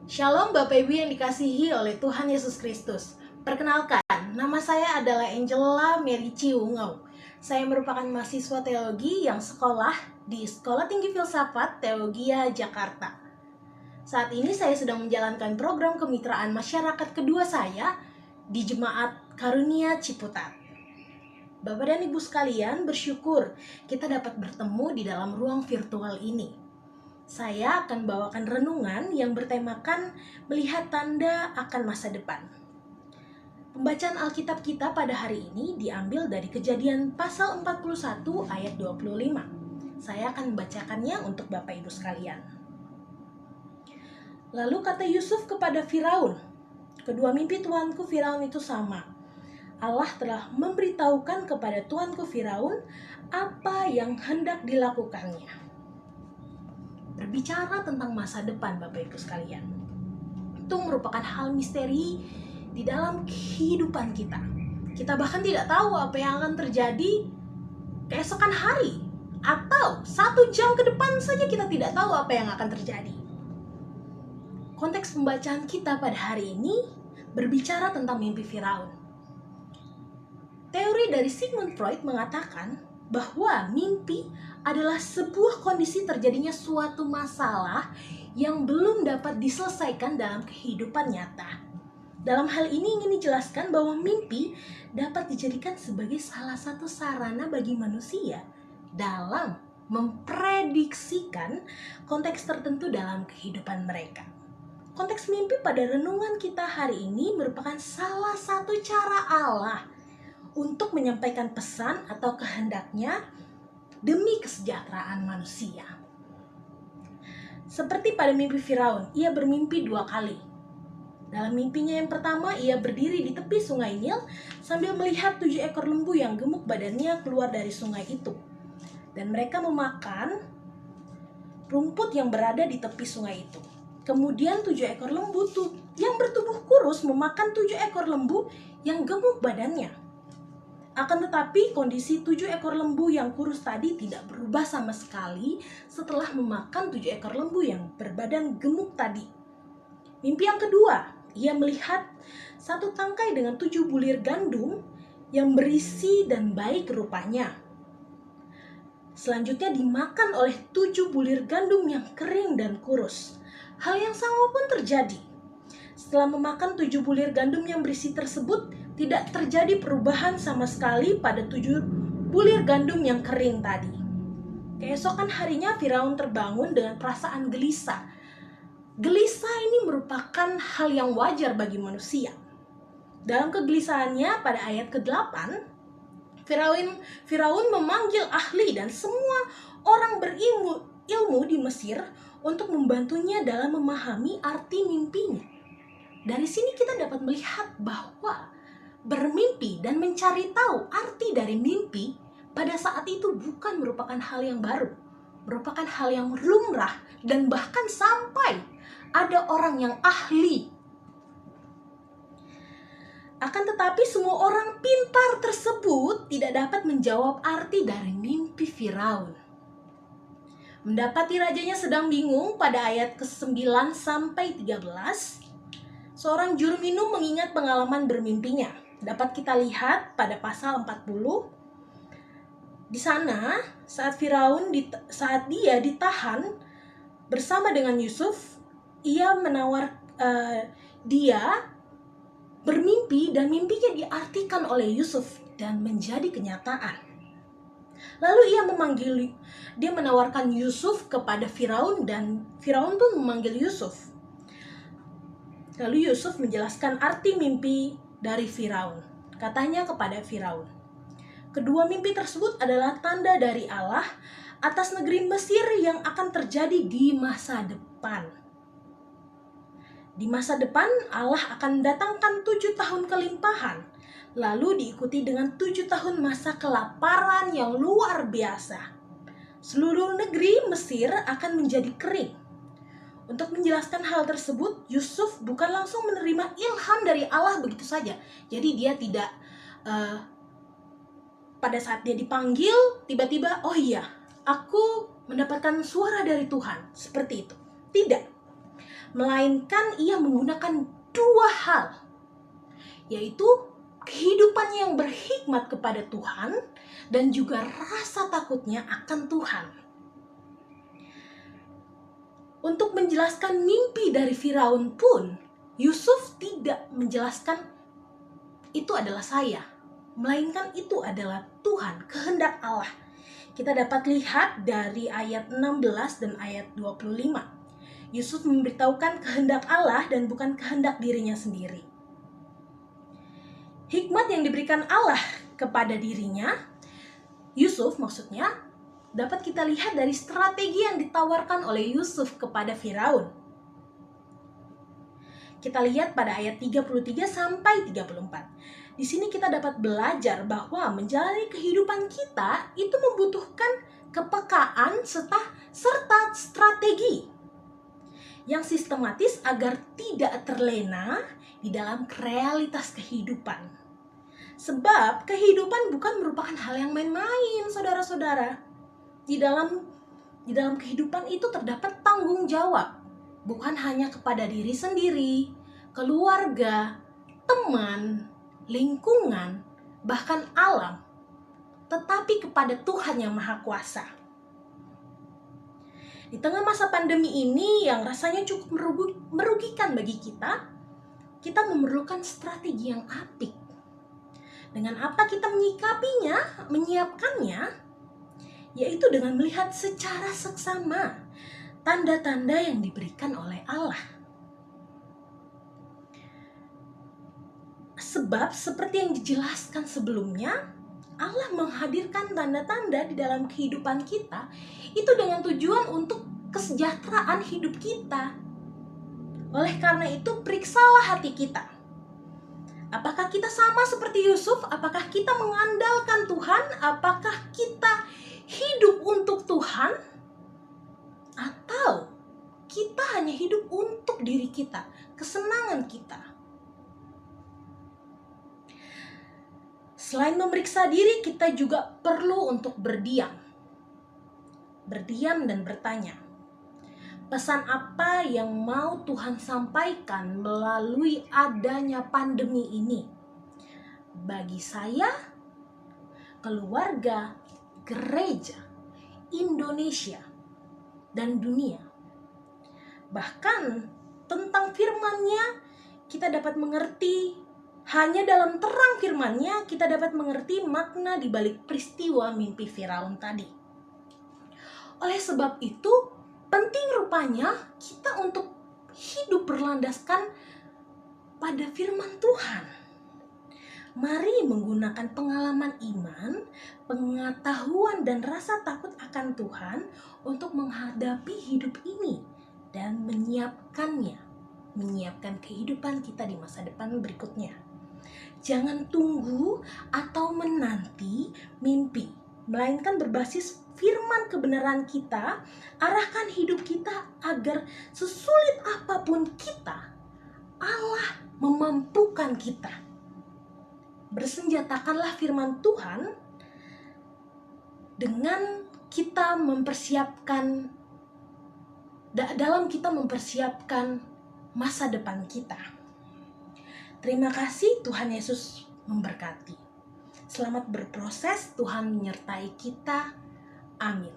Shalom Bapak Ibu yang dikasihi oleh Tuhan Yesus Kristus. Perkenalkan, nama saya adalah Angela Mary Ciungau. Saya merupakan mahasiswa teologi yang sekolah di Sekolah Tinggi Filsafat Teologia Jakarta. Saat ini saya sedang menjalankan program kemitraan masyarakat kedua saya di Jemaat Karunia Ciputat. Bapak dan Ibu sekalian, bersyukur kita dapat bertemu di dalam ruang virtual ini. Saya akan bawakan renungan yang bertemakan melihat tanda akan masa depan. Pembacaan Alkitab kita pada hari ini diambil dari Kejadian pasal 41 ayat 25. Saya akan membacakannya untuk Bapak Ibu sekalian. Lalu kata Yusuf kepada Firaun, "Kedua mimpi tuanku Firaun itu sama. Allah telah memberitahukan kepada tuanku Firaun apa yang hendak dilakukannya." Berbicara tentang masa depan Bapak Ibu sekalian, itu merupakan hal misteri di dalam kehidupan kita. Kita bahkan tidak tahu apa yang akan terjadi keesokan hari, atau 1 jam ke depan saja kita tidak tahu apa yang akan terjadi. Konteks pembacaan kita pada hari ini berbicara tentang mimpi Firaun. Teori dari Sigmund Freud mengatakan bahwa mimpi adalah sebuah kondisi terjadinya suatu masalah yang belum dapat diselesaikan dalam kehidupan nyata. Dalam hal ini ingin dijelaskan bahwa mimpi dapat dijadikan sebagai salah satu sarana bagi manusia dalam memprediksikan konteks tertentu dalam kehidupan mereka. Konteks mimpi pada renungan kita hari ini merupakan salah satu cara Allah untuk menyampaikan pesan atau kehendaknya demi kesejahteraan manusia. Seperti pada mimpi Firaun, ia bermimpi 2 kali. Dalam mimpinya yang pertama, ia berdiri di tepi sungai Nil sambil melihat 7 ekor lembu yang gemuk badannya keluar dari sungai itu. Dan mereka memakan rumput yang berada di tepi sungai itu. Kemudian 7 ekor lembu yang bertubuh kurus memakan 7 ekor lembu yang gemuk badannya. Akan tetapi kondisi 7 ekor lembu yang kurus tadi tidak berubah sama sekali setelah memakan 7 ekor lembu yang berbadan gemuk tadi. Mimpi yang kedua, ia melihat 1 tangkai dengan 7 bulir gandum yang berisi dan baik rupanya. Selanjutnya dimakan oleh 7 bulir gandum yang kering dan kurus. Hal yang sama pun terjadi. Setelah memakan 7 bulir gandum yang berisi tersebut, tidak terjadi perubahan sama sekali pada 7 bulir gandum yang kering tadi. Keesokan harinya Firaun terbangun dengan perasaan gelisah. Gelisah ini merupakan hal yang wajar bagi manusia. Dalam kegelisahannya pada ayat ke-8, Firaun memanggil ahli dan semua orang berilmu di Mesir untuk membantunya dalam memahami arti mimpinya. Dari sini kita dapat melihat bahwa bermimpi dan mencari tahu arti dari mimpi pada saat itu bukan merupakan hal yang baru, merupakan hal yang lumrah dan bahkan sampai ada orang yang ahli. Akan tetapi semua orang pintar tersebut tidak dapat menjawab arti dari mimpi Firaun. Mendapati rajanya sedang bingung pada ayat ke-9 sampai 13, seorang juru minum mengingat pengalaman bermimpinya. Dapat kita lihat pada pasal 40. Di sana, saat dia ditahan bersama dengan Yusuf, dia bermimpi dan mimpinya diartikan oleh Yusuf dan menjadi kenyataan. Lalu dia menawarkan Yusuf kepada Firaun dan Firaun pun memanggil Yusuf. Lalu Yusuf menjelaskan arti mimpi dari Firaun. Katanya kepada Firaun, kedua mimpi tersebut adalah tanda dari Allah atas negeri Mesir yang akan terjadi di masa depan. Di masa depan Allah akan mendatangkan 7 tahun kelimpahan, lalu diikuti dengan 7 tahun masa kelaparan yang luar biasa. Seluruh negeri Mesir akan menjadi kering. Untuk menjelaskan hal tersebut, Yusuf bukan langsung menerima ilham dari Allah begitu saja. Jadi dia tidak pada saat dia dipanggil, tiba-tiba, oh iya, aku mendapatkan suara dari Tuhan. Seperti itu. Tidak. melainkan ia menggunakan dua hal, yaitu kehidupan yang berhikmat kepada Tuhan dan juga rasa takutnya akan Tuhan. Untuk menjelaskan mimpi dari Firaun pun, Yusuf tidak menjelaskan itu adalah saya, melainkan itu adalah Tuhan, kehendak Allah. Kita dapat lihat dari ayat 16 dan ayat 25. Yusuf memberitahukan kehendak Allah dan bukan kehendak dirinya sendiri. Hikmat yang diberikan Allah kepada dirinya, Yusuf maksudnya, dapat kita lihat dari strategi yang ditawarkan oleh Yusuf kepada Firaun. Kita lihat pada ayat 33 sampai 34. Di sini kita dapat belajar bahwa menjalani kehidupan kita itu membutuhkan kepekaan serta strategi yang sistematis agar tidak terlena di dalam realitas kehidupan. Sebab kehidupan bukan merupakan hal yang main-main, saudara-saudara. Di dalam kehidupan itu terdapat tanggung jawab, bukan hanya kepada diri sendiri, keluarga, teman, lingkungan, bahkan alam, tetapi kepada Tuhan yang Maha Kuasa. Di tengah masa pandemi ini yang rasanya cukup merugikan bagi kita memerlukan strategi yang apik. Dengan apa kita menyikapinya, menyiapkannya, yaitu dengan melihat secara seksama tanda-tanda yang diberikan oleh Allah. Sebab seperti yang dijelaskan sebelumnya, Allah menghadirkan tanda-tanda di dalam kehidupan kita itu dengan tujuan untuk kesejahteraan hidup kita. Oleh karena itu, periksalah hati kita. Apakah kita sama seperti Yusuf? Apakah kita mengandalkan Tuhan? Apakah kita hidup untuk Tuhan? Atau kita hanya hidup untuk diri kita, kesenangan kita? Selain memeriksa diri, kita juga perlu untuk berdiam dan bertanya, pesan apa yang mau Tuhan sampaikan melalui adanya pandemi ini bagi saya, keluarga, gereja, Indonesia, dan dunia. Bahkan tentang firman-Nya kita dapat mengerti, hanya dalam terang firman-Nya kita dapat mengerti makna di balik peristiwa mimpi Firaun tadi. Oleh sebab itu, penting rupanya kita untuk hidup berlandaskan pada firman Tuhan. Mari menggunakan pengalaman iman, pengetahuan dan rasa takut akan Tuhan untuk menghadapi hidup ini dan menyiapkan kehidupan kita di masa depan berikutnya. Jangan tunggu atau menanti mimpi, melainkan berbasis firman kebenaran kita, arahkan hidup kita agar sesulit apapun kita, Allah memampukan kita. Bersenjatakanlah firman Tuhan dengan kita mempersiapkan masa depan kita. Terima kasih, Tuhan Yesus memberkati. Selamat berproses, Tuhan menyertai kita. Amin.